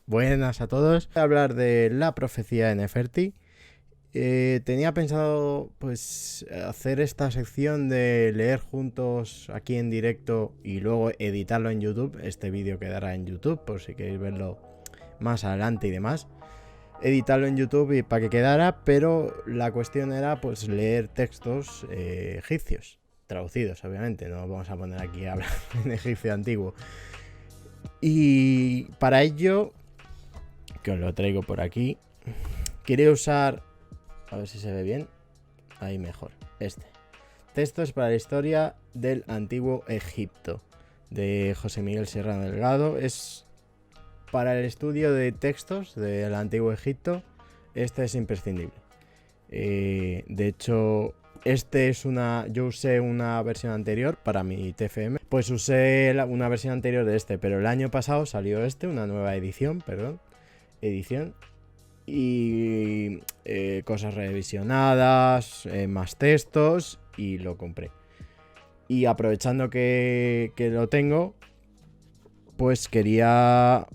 Buenas a todos. Voy a hablar de la profecía de Neferti. Tenía pensado pues hacer esta sección de leer juntos aquí en directo y luego editarlo en YouTube. Este vídeo quedará en YouTube por si queréis verlo más adelante y demás. Editarlo en YouTube y para que quedara, pero la cuestión era pues leer textos egipcios, traducidos obviamente, no vamos a poner aquí a hablar en egipcio antiguo. Y para ello, que os lo traigo por aquí, quería usar, a ver si se ve bien, ahí mejor, textos para la historia del antiguo Egipto, de José Miguel Serrano Delgado. Es para el estudio de textos del antiguo Egipto, este es imprescindible. De hecho, yo usé una versión anterior para mi TFM, pues usé una versión anterior de pero el año pasado salió una nueva edición, y cosas revisionadas, más textos, y lo compré. Y aprovechando que lo tengo, pues quería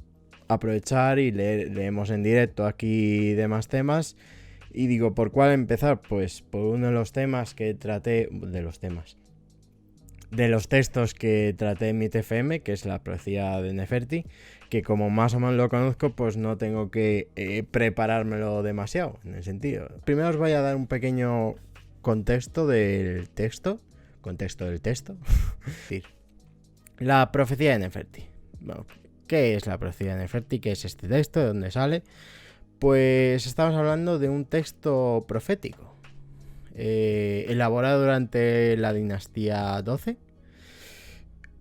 aprovechar y leemos en directo aquí demás temas. Y digo, ¿por cuál empezar? Pues por uno de los temas que traté, de los textos que traté en mi TFM, que es la profecía de Neferti, que como más o menos lo conozco, pues no tengo que preparármelo demasiado, en el sentido. Primero os voy a dar un pequeño contexto del texto. La profecía de Neferti. Bueno, ¿qué es la profecía de Neferti? ¿Qué es este texto? ¿De dónde sale? Pues estamos hablando de un texto profético, elaborado durante la dinastía 12.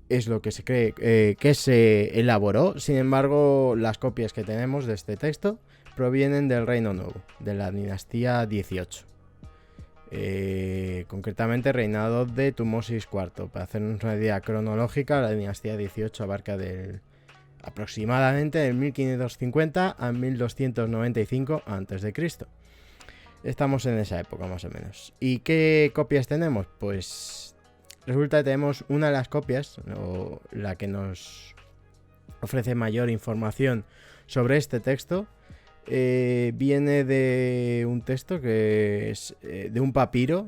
Es lo que se cree que se elaboró. Sin embargo, las copias que tenemos de este texto provienen del Reino Nuevo, de la dinastía 18. Concretamente, reinado de Tutmosis IV. Para hacernos una idea cronológica, la dinastía 18 abarca aproximadamente del 1550 a 1295 a.C. Estamos en esa época más o menos. ¿Y qué copias tenemos? Pues resulta que tenemos una de las copias, o la que nos ofrece mayor información sobre este texto, viene de un texto que es de un papiro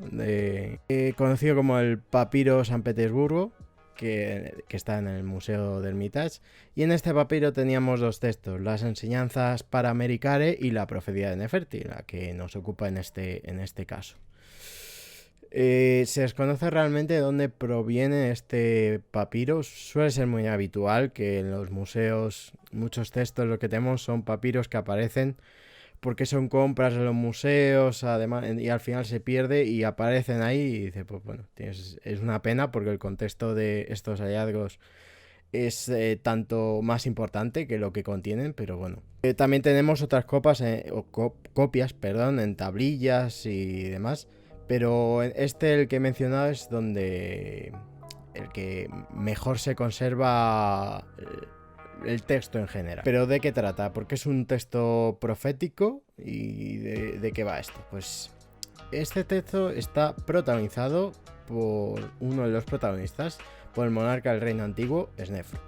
conocido como el Papiro San Petersburgo, que está en el Museo del Hermitage. Y en este papiro teníamos dos textos: las enseñanzas para Mericare y la profecía de Neferti, la que nos ocupa en este caso. Se desconoce realmente de dónde proviene este papiro. Suele ser muy habitual que en los museos muchos textos lo que tenemos son papiros que aparecen porque son compras de los museos, además, y al final se pierde y aparecen ahí y dice, pues bueno, es una pena porque el contexto de estos hallazgos es tanto más importante que lo que contienen, pero bueno. También tenemos otras copias en tablillas y demás, pero el que he mencionado es donde el que mejor se conserva el texto en general. ¿Pero de qué trata? Porque es un texto profético. ¿Y de qué va esto? Pues este texto está protagonizado por uno de los protagonistas, por el monarca del reino antiguo, Snefru,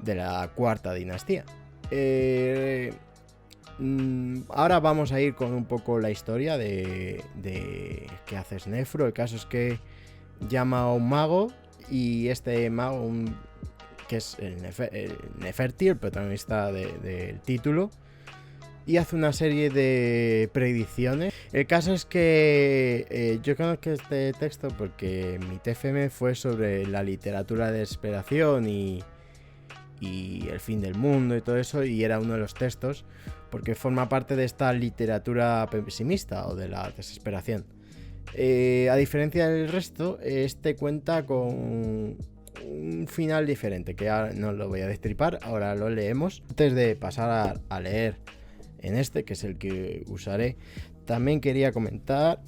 de la cuarta dinastía. Ahora vamos a ir con un poco la historia de qué hace Snefru. El caso es que llama a un mago, y este mago, que es el Neferti, el protagonista del título, y hace una serie de predicciones. El caso es que yo conozco este texto porque mi TFM fue sobre la literatura de desesperación y el fin del mundo y todo eso, y era uno de los textos porque forma parte de esta literatura pesimista o de la desesperación. A diferencia del resto, este cuenta con un final diferente, que ahora no lo voy a destripar, ahora lo leemos. Antes de pasar a leer que es el que usaré, también quería comentar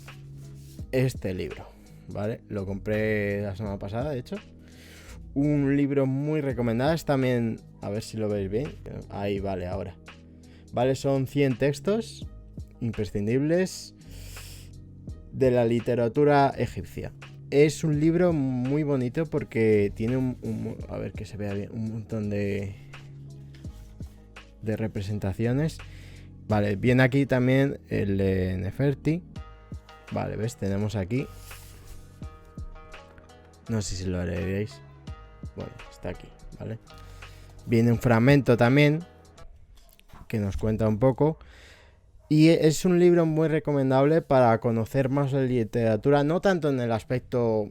este libro, ¿vale? Lo compré la semana pasada, de hecho. Un libro muy recomendado, es también, a ver si lo veis bien, ahí vale ahora. Vale, son 100 textos imprescindibles de la literatura egipcia. Es un libro muy bonito porque tiene a ver que se vea bien, un montón de de representaciones. Vale, viene aquí también el de Neferti. Vale, ¿ves? Tenemos aquí. No sé si lo leeréis. Bueno, está aquí, ¿vale? Viene un fragmento también que nos cuenta un poco. Y es un libro muy recomendable para conocer más de literatura, no tanto en el aspecto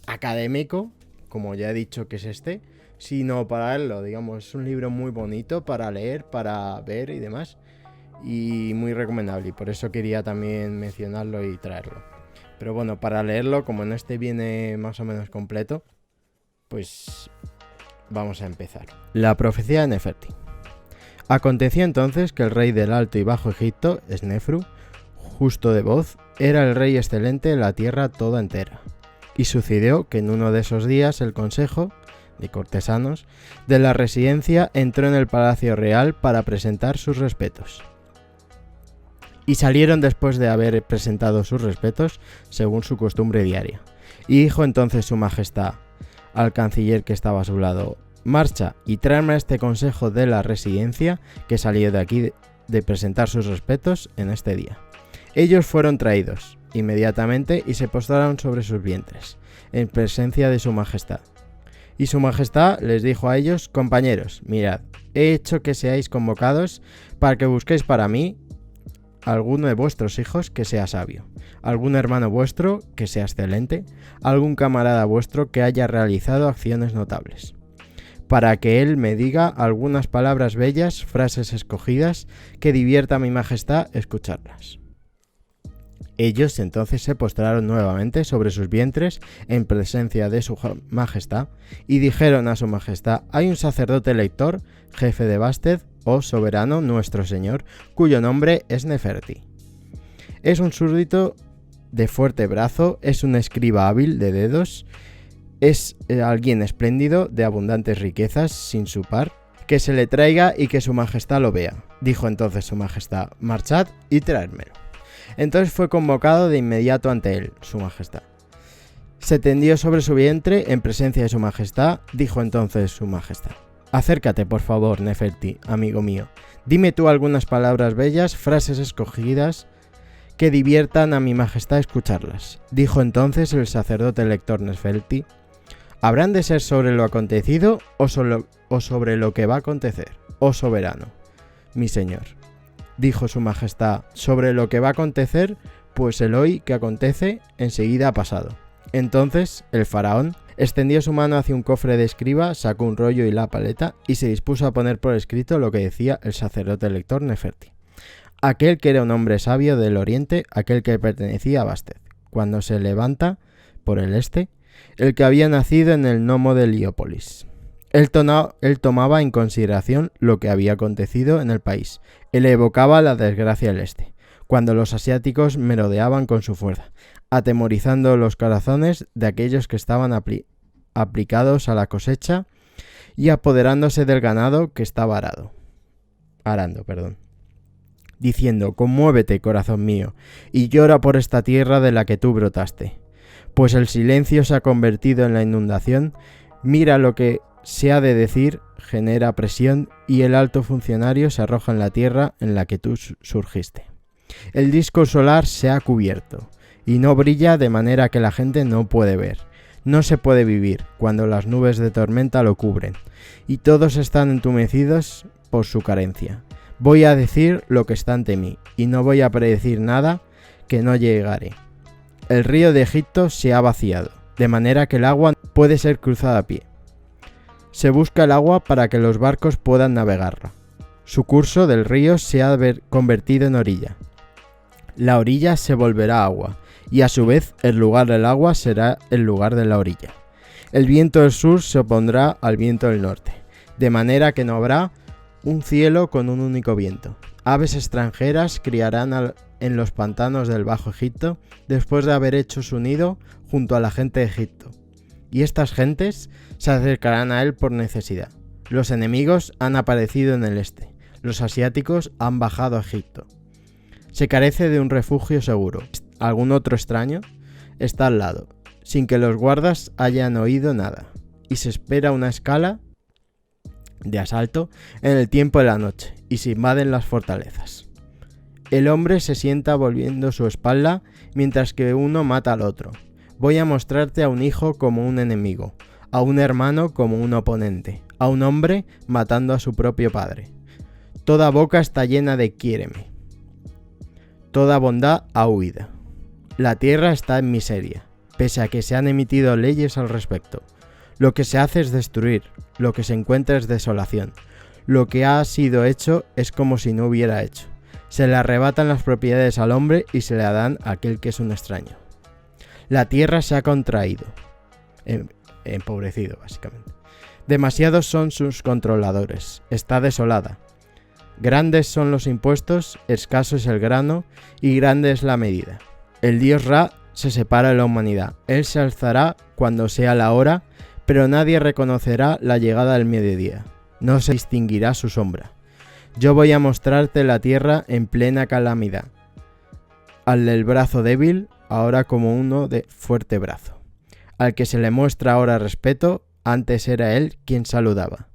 académico, como ya he dicho que es este, sino para leerlo, digamos. Es un libro muy bonito para leer, para ver y demás. Y muy recomendable, y por eso quería también mencionarlo y traerlo. Pero bueno, para leerlo, como en este viene más o menos completo, pues vamos a empezar. La profecía de Neferti. Aconteció entonces que el rey del Alto y Bajo Egipto, Snefru, justo de voz, era el rey excelente de la tierra toda entera. Y sucedió que en uno de esos días el consejo de cortesanos de la residencia entró en el palacio real para presentar sus respetos. Y salieron después de haber presentado sus respetos, según su costumbre diaria. Y dijo entonces su majestad al canciller que estaba a su lado: marcha y tráeme a este consejo de la residencia que salió de aquí de presentar sus respetos en este día. Ellos fueron traídos inmediatamente y se postraron sobre sus vientres, en presencia de su majestad. Y su majestad les dijo a ellos: compañeros, mirad, he hecho que seáis convocados para que busquéis para mí alguno de vuestros hijos que sea sabio, algún hermano vuestro que sea excelente, algún camarada vuestro que haya realizado acciones notables, para que él me diga algunas palabras bellas, frases escogidas, que divierta a mi majestad escucharlas. Ellos entonces se postraron nuevamente sobre sus vientres en presencia de su majestad y dijeron a su majestad: hay un sacerdote lector, jefe de Bastet, oh soberano nuestro señor, cuyo nombre es Neferti. Es un súbdito de fuerte brazo, es un escriba hábil de dedos, es alguien espléndido, de abundantes riquezas, sin su par, que se le traiga y que su majestad lo vea. Dijo entonces su majestad: marchad y traérmelo. Entonces fue convocado de inmediato ante él, su majestad. Se tendió sobre su vientre en presencia de su majestad. Dijo entonces su majestad: acércate, por favor, Neferti, amigo mío. Dime tú algunas palabras bellas, frases escogidas, que diviertan a mi majestad escucharlas. Dijo entonces el sacerdote lector Neferti: ¿habrán de ser sobre lo acontecido o sobre lo que va a acontecer, oh soberano, mi señor? Dijo su majestad: sobre lo que va a acontecer, pues el hoy que acontece enseguida ha pasado. Entonces el faraón extendió su mano hacia un cofre de escriba, sacó un rollo y la paleta y se dispuso a poner por escrito lo que decía el sacerdote lector Neferti. Aquel que era un hombre sabio del oriente, aquel que pertenecía a Bastet, cuando se levanta por el este, el que había nacido en el nomo de Heliópolis. Él tomaba en consideración lo que había acontecido en el país. Él evocaba la desgracia del este, cuando los asiáticos merodeaban con su fuerza, atemorizando los corazones de aquellos que estaban aplicados a la cosecha y apoderándose del ganado que estaba arando, diciendo: conmuévete, corazón mío, y llora por esta tierra de la que tú brotaste, pues el silencio se ha convertido en la inundación. Mira lo que se ha de decir, genera presión, y el alto funcionario se arroja en la tierra en la que tú surgiste. El disco solar se ha cubierto, y no brilla de manera que la gente no puede ver. No se puede vivir cuando las nubes de tormenta lo cubren, y todos están entumecidos por su carencia. Voy a decir lo que está ante mí, y no voy a predecir nada que no llegaré. El río de Egipto se ha vaciado, de manera que el agua puede ser cruzada a pie. Se busca el agua para que los barcos puedan navegarla. Su curso del río se ha convertido en orilla. La orilla se volverá agua, y a su vez el lugar del agua será el lugar de la orilla. El viento del sur se opondrá al viento del norte, de manera que no habrá un cielo con un único viento. Aves extranjeras criarán en los pantanos del Bajo Egipto, después de haber hecho su nido junto a la gente de Egipto. Y estas gentes se acercarán a él por necesidad. Los enemigos han aparecido en el este. Los asiáticos han bajado a Egipto. Se carece de un refugio seguro. Algún otro extraño está al lado, sin que los guardas hayan oído nada. Y se espera una escala de asalto en el tiempo de la noche y se invaden las fortalezas. El hombre se sienta volviendo su espalda mientras que uno mata al otro. Voy a mostrarte a un hijo como un enemigo, a un hermano como un oponente, a un hombre matando a su propio padre. Toda boca está llena de quiéreme. Toda bondad ha huido. La tierra está en miseria, pese a que se han emitido leyes al respecto. Lo que se hace es destruir, lo que se encuentra es desolación. Lo que ha sido hecho es como si no hubiera hecho. Se le arrebatan las propiedades al hombre y se le dan a aquel que es un extraño. La tierra se ha contraído, empobrecido básicamente. Demasiados son sus controladores, está desolada. Grandes son los impuestos, escaso es el grano y grande es la medida. El dios Ra se separa de la humanidad, él se alzará cuando sea la hora, pero nadie reconocerá la llegada del mediodía, no se distinguirá su sombra. Yo voy a mostrarte la tierra en plena calamidad. Al del brazo débil, ahora como uno de fuerte brazo. Al que se le muestra ahora respeto, antes era él quien saludaba.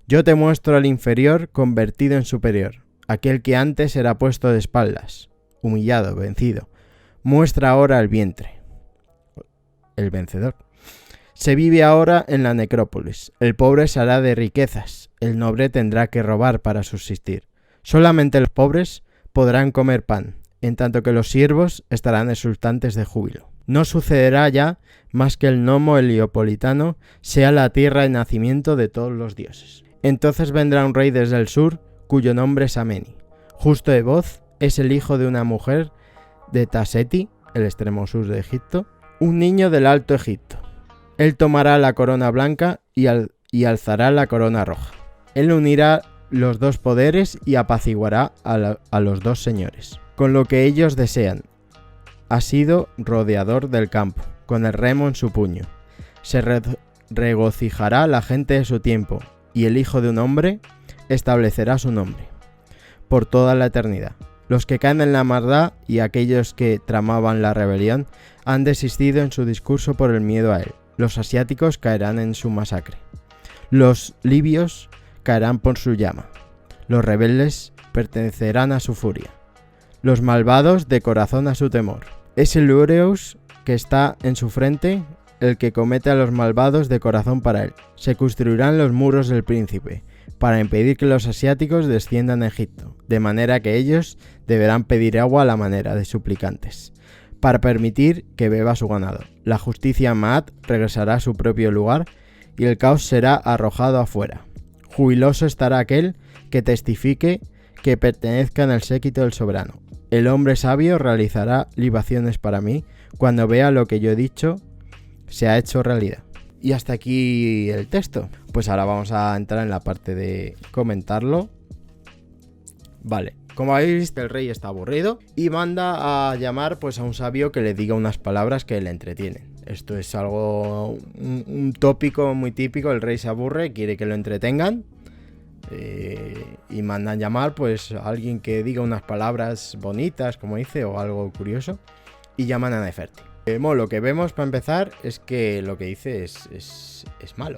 Yo te muestro al inferior convertido en superior, aquel que antes era puesto de espaldas, humillado, vencido. Muestra ahora el vientre, el vencedor. Se vive ahora en la necrópolis. El pobre se hará de riquezas. El noble tendrá que robar para subsistir. Solamente los pobres podrán comer pan, en tanto que los siervos estarán exultantes de júbilo. No sucederá ya más que el gnomo heliopolitano sea la tierra de nacimiento de todos los dioses. Entonces vendrá un rey desde el sur, cuyo nombre es Ameni. Justo de voz, es el hijo de una mujer de Taseti, el extremo sur de Egipto, un niño del Alto Egipto. Él tomará la corona blanca y alzará la corona roja. Él unirá los dos poderes y apaciguará a los dos señores. Con lo que ellos desean. Ha sido rodeador del campo, con el remo en su puño. Se regocijará la gente de su tiempo, y el hijo de un hombre establecerá su nombre por toda la eternidad. Los que caen en la maldad y aquellos que tramaban la rebelión han desistido en su discurso por el miedo a él. Los asiáticos caerán en su masacre. Los libios caerán por su llama. Los rebeldes pertenecerán a su furia. Los malvados de corazón a su temor. Es el Ureus que está en su frente, el que comete a los malvados de corazón para él. Se construirán los muros del príncipe, para impedir que los asiáticos desciendan a Egipto, de manera que ellos deberán pedir agua a la manera de suplicantes, para permitir que beba su ganado. La justicia Maat regresará a su propio lugar, y el caos será arrojado afuera. Jubiloso estará aquel que testifique que pertenezcan al séquito del soberano. El hombre sabio realizará libaciones para mí, cuando vea lo que yo he dicho se ha hecho realidad. Y hasta aquí el texto. Pues ahora vamos a entrar en la parte de comentarlo. Vale, como habéis visto, el rey está aburrido y manda a llamar pues a un sabio que le diga unas palabras que le entretienen. Esto es algo, un tópico muy típico. El rey se aburre, quiere que lo entretengan, y mandan llamar pues a alguien que diga unas palabras bonitas, como dice, o algo curioso, y llaman a Neferti. Lo que vemos para empezar es que lo que dice es malo.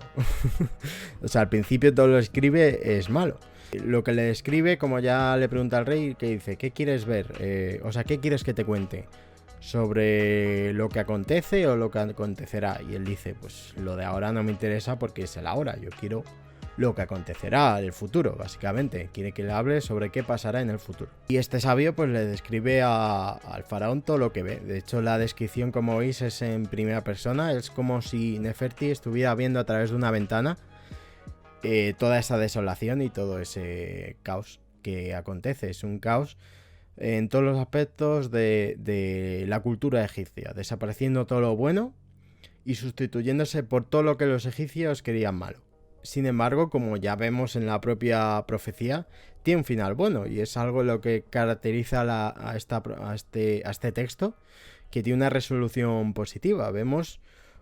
O sea, al principio todo lo escribe es malo. Lo que le escribe, como ya le pregunta al rey, que dice, ¿qué quieres ver? ¿Qué quieres que te cuente? ¿Sobre lo que acontece o lo que acontecerá? Y él dice, pues lo de ahora no me interesa porque es el ahora. Yo quiero lo que acontecerá en el futuro, básicamente. Quiere que le hable sobre qué pasará en el futuro. Y este sabio pues le describe al faraón todo lo que ve. De hecho, la descripción, como veis, es en primera persona. Es como si Neferti estuviera viendo a través de una ventana toda esa desolación y todo ese caos que acontece. Es un caos en todos los aspectos de la cultura egipcia, desapareciendo todo lo bueno y sustituyéndose por todo lo que los egipcios querían malo. Sin embargo, como ya vemos en la propia profecía, tiene un final bueno, y es algo lo que caracteriza a este texto, que tiene una resolución positiva. Vemos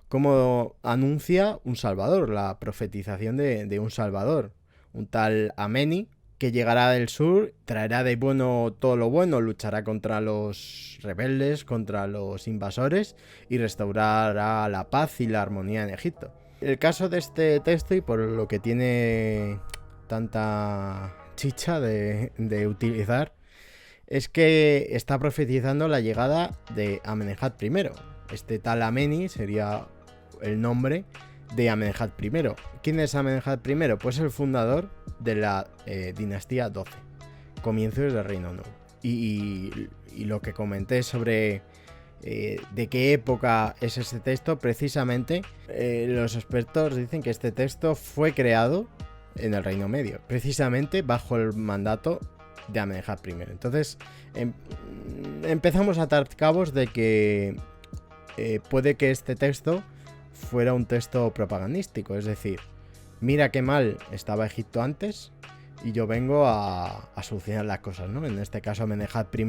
cómo anuncia un salvador, la profetización de un salvador, un tal Ameni, que llegará del sur, traerá de bueno todo lo bueno, luchará contra los rebeldes, contra los invasores, y restaurará la paz y la armonía en Egipto. El caso de este texto, y por lo que tiene tanta chicha de utilizar es que está profetizando la llegada de Amenemhat I. Este tal Ameni sería el nombre de Amenemhat I. ¿Quién es Amenemhat I? Pues el fundador de la dinastía 12, comienzos del Reino Nuevo. Y lo que comenté sobre de qué época es este texto, precisamente los expertos dicen que este texto fue creado en el Reino Medio, precisamente bajo el mandato de Amenemhat I. Entonces empezamos a atar cabos de que puede que este texto fuera un texto propagandístico, es decir, mira qué mal estaba Egipto antes y yo vengo a solucionar las cosas, ¿no? En este caso Amenemhat I,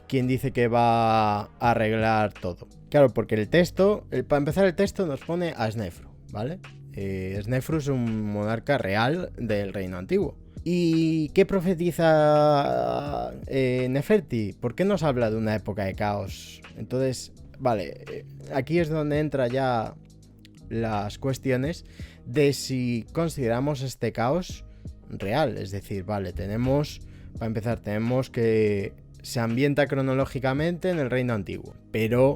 quien dice que va a arreglar todo. Claro, porque el texto, para empezar el texto nos pone a Snefru, ¿vale? Snefru es un monarca real del Reino Antiguo. ¿Y qué profetiza Neferti? ¿Por qué nos habla de una época de caos? Entonces, vale, aquí es donde entra ya las cuestiones de si consideramos este caos real. Es decir, vale, para empezar, tenemos que se ambienta cronológicamente en el Reino Antiguo, pero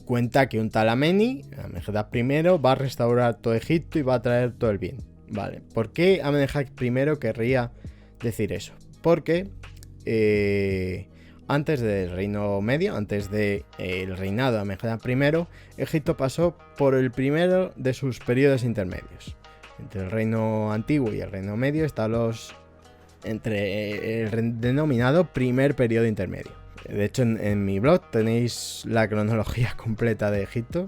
cuenta que un tal Ameni, Amenemhat I, va a restaurar todo Egipto y va a traer todo el bien. Vale, ¿por qué Amenemhat I querría decir eso? Porque antes del Reino Medio, antes del reinado de Amenemhat I, Egipto pasó por el primero de sus periodos intermedios. Entre el Reino Antiguo y el Reino Medio están entre el denominado primer periodo intermedio. De hecho, en mi blog tenéis la cronología completa de Egipto,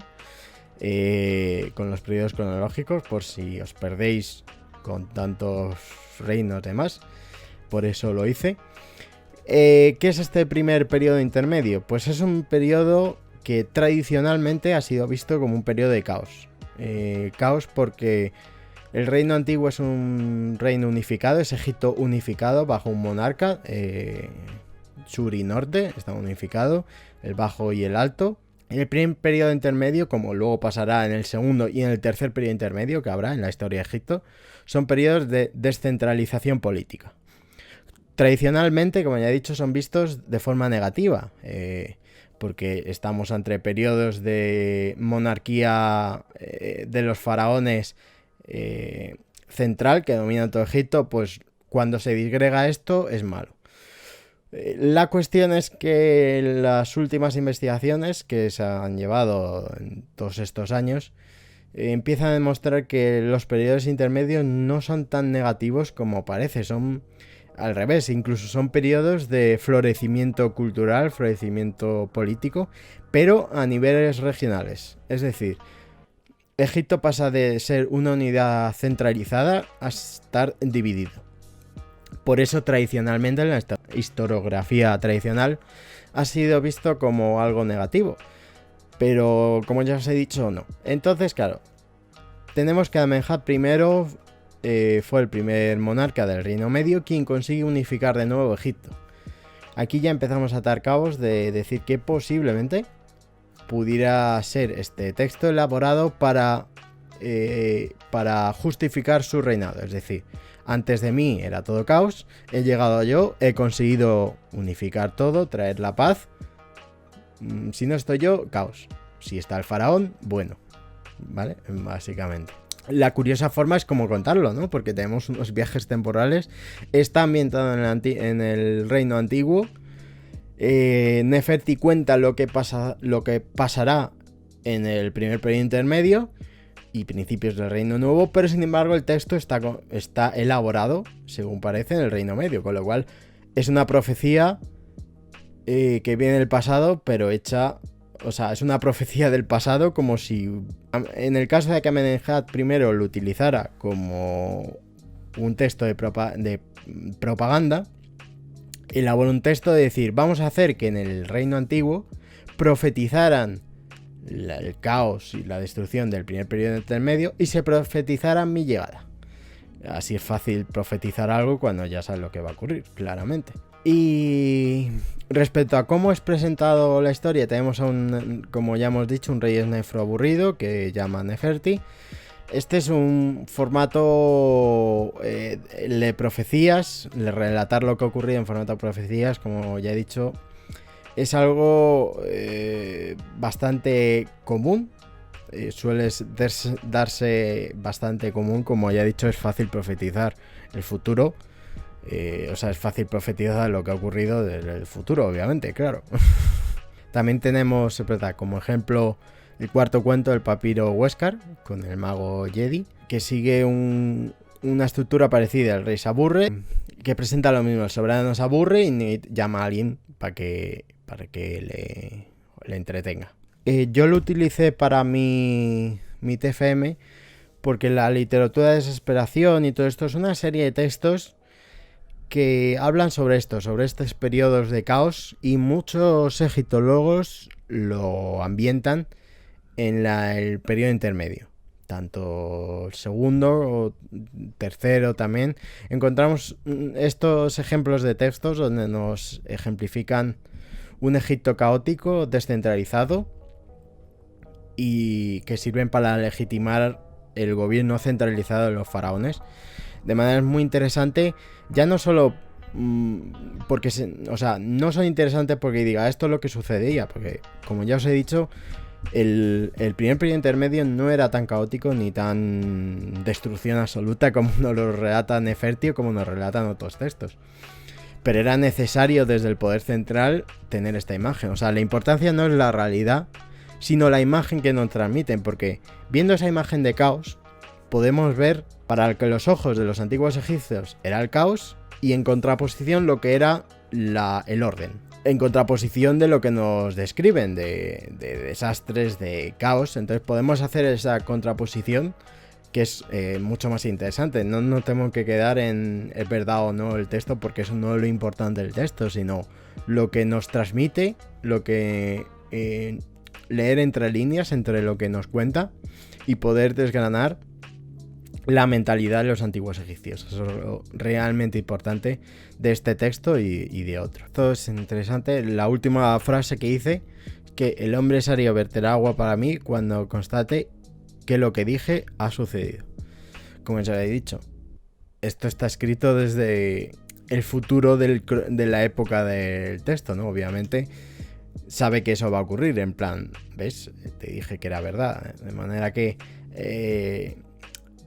con los periodos cronológicos, por si os perdéis con tantos reinos demás. Por eso lo hice. ¿Qué es este primer periodo intermedio? Pues es un periodo que tradicionalmente ha sido visto como un periodo de caos. Caos porque el reino antiguo es un reino unificado, es Egipto unificado bajo un monarca, sur y norte, está unificado, el bajo y el alto. En el primer periodo intermedio, como luego pasará en el segundo y en el tercer periodo intermedio que habrá en la historia de Egipto, son periodos de descentralización política. Tradicionalmente, como ya he dicho, son vistos de forma negativa, porque estamos entre periodos de monarquía de los faraones central, que domina todo Egipto. Pues cuando se disgrega esto es malo. La cuestión es que las últimas investigaciones que se han llevado en todos estos años empiezan a demostrar que los periodos intermedios no son tan negativos como parece, son al revés, incluso son periodos de florecimiento cultural, florecimiento político, pero a niveles regionales. Es decir, Egipto pasa de ser una unidad centralizada a estar dividido. Por eso tradicionalmente en la historiografía tradicional ha sido visto como algo negativo. Pero como ya os he dicho, no. Entonces, claro, tenemos que Amenemhat I fue el primer monarca del Reino Medio quien consigue unificar de nuevo Egipto. Aquí ya empezamos a atar cabos de decir que posiblemente pudiera ser este texto elaborado para justificar su reinado. Es decir, antes de mí era todo caos, he llegado yo, he conseguido unificar todo, traer la paz. Si no estoy yo, caos. Si está el faraón, bueno, ¿vale? Básicamente. La curiosa forma es cómo contarlo, ¿no? Porque tenemos unos viajes temporales. Está ambientado en el reino antiguo. Neferti cuenta lo que pasará en el primer periodo intermedio y principios del Reino Nuevo, pero sin embargo el texto está elaborado, según parece, en el Reino Medio, con lo cual es una profecía que viene del pasado, pero hecha, o sea, es una profecía del pasado, como si, en el caso de que Amenemhat I lo utilizara como un texto de propaganda, elaboró un texto de decir, vamos a hacer que en el Reino Antiguo profetizaran el caos y la destrucción del primer periodo intermedio y se profetizara mi llegada. Así es fácil profetizar algo cuando ya sabes lo que va a ocurrir, claramente. Y respecto a cómo es presentado la historia, tenemos como ya hemos dicho, un rey Snefru aburrido que llama Neferti. Este es un formato de profecías, de relatar lo que ha ocurrido en formato de profecías, como ya he dicho. Es algo bastante común, suele darse bastante común, como ya he dicho, es fácil profetizar el futuro. O sea, es fácil profetizar lo que ha ocurrido del futuro, obviamente, claro. También tenemos, es verdad, como ejemplo, el cuarto cuento, el papiro Huéscar, con el mago Jedi, que sigue una estructura parecida al rey se aburre, que presenta lo mismo, el soberano se aburre y llama a alguien para que le entretenga. Yo lo utilicé para mi TFM porque la literatura de desesperación y todo esto es una serie de textos que hablan sobre esto, sobre estos periodos de caos, y muchos egiptólogos lo ambientan en el periodo intermedio. Tanto el segundo o tercero también. Encontramos estos ejemplos de textos donde nos ejemplifican un Egipto caótico, descentralizado, y que sirven para legitimar el gobierno centralizado de los faraones. De manera muy interesante, ya no solo porque, no son interesantes porque diga esto es lo que sucedía, porque como ya os he dicho, el primer periodo intermedio no era tan caótico ni tan destrucción absoluta como nos lo relata Neferti o como nos relatan otros textos. Pero era necesario desde el poder central tener esta imagen. O sea, la importancia no es la realidad, sino la imagen que nos transmiten, porque viendo esa imagen de caos, podemos ver para que los ojos de los antiguos egipcios era el caos y en contraposición lo que era el orden. En contraposición de lo que nos describen de desastres, de caos. Entonces podemos hacer esa contraposición que es mucho más interesante. No tenemos que quedar en es verdad o no el texto, porque eso no es lo importante del texto, sino lo que nos transmite, lo que leer entre líneas, entre lo que nos cuenta y poder desgranar la mentalidad de los antiguos egipcios. Eso es lo realmente importante de este texto y de otro. Esto es interesante. La última frase que hice, que el hombre serio verterá agua para mí cuando constate que lo que dije ha sucedido. Como ya he dicho, esto está escrito desde el futuro de la época del texto, ¿no? Obviamente sabe que eso va a ocurrir, en plan, ¿ves? Te dije que era verdad. De manera que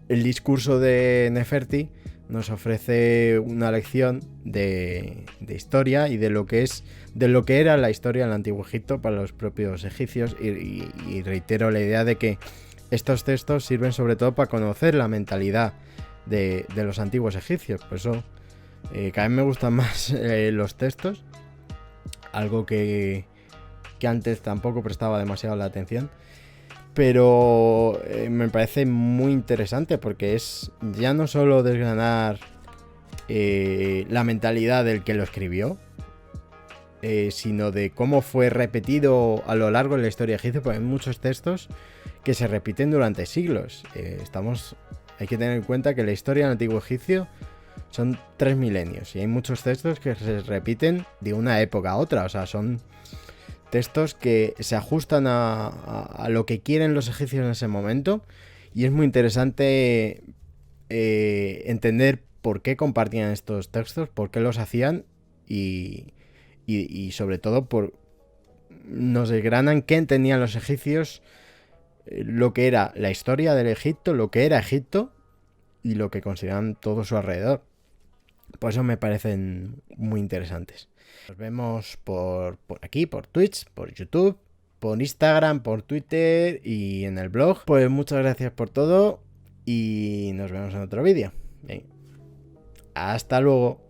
el discurso de Neferti nos ofrece una lección de historia y de lo que era la historia del Antiguo Egipto para los propios egipcios, y reitero la idea de que estos textos sirven sobre todo para conocer la mentalidad de los antiguos egipcios. Por eso cada vez me gustan más los textos, algo que antes tampoco prestaba demasiado la atención. Pero me parece muy interesante porque es ya no solo desgranar la mentalidad del que lo escribió, sino de cómo fue repetido a lo largo de la historia egipcia, porque hay muchos textos que se repiten durante siglos. Hay que tener en cuenta que la historia del antiguo egipcio son 3 milenios y hay muchos textos que se repiten de una época a otra. O sea, son textos que se ajustan a lo que quieren los egipcios en ese momento, y es muy interesante entender por qué compartían estos textos, por qué los hacían y sobre todo nos desgranan qué entendían los egipcios, lo que era la historia del Egipto, lo que era Egipto y lo que consideraban todo su alrededor. Por eso me parecen muy interesantes. Nos vemos por aquí, por Twitch, por YouTube, por Instagram, por Twitter y en el blog. Pues muchas gracias por todo y nos vemos en otro vídeo. Hasta luego.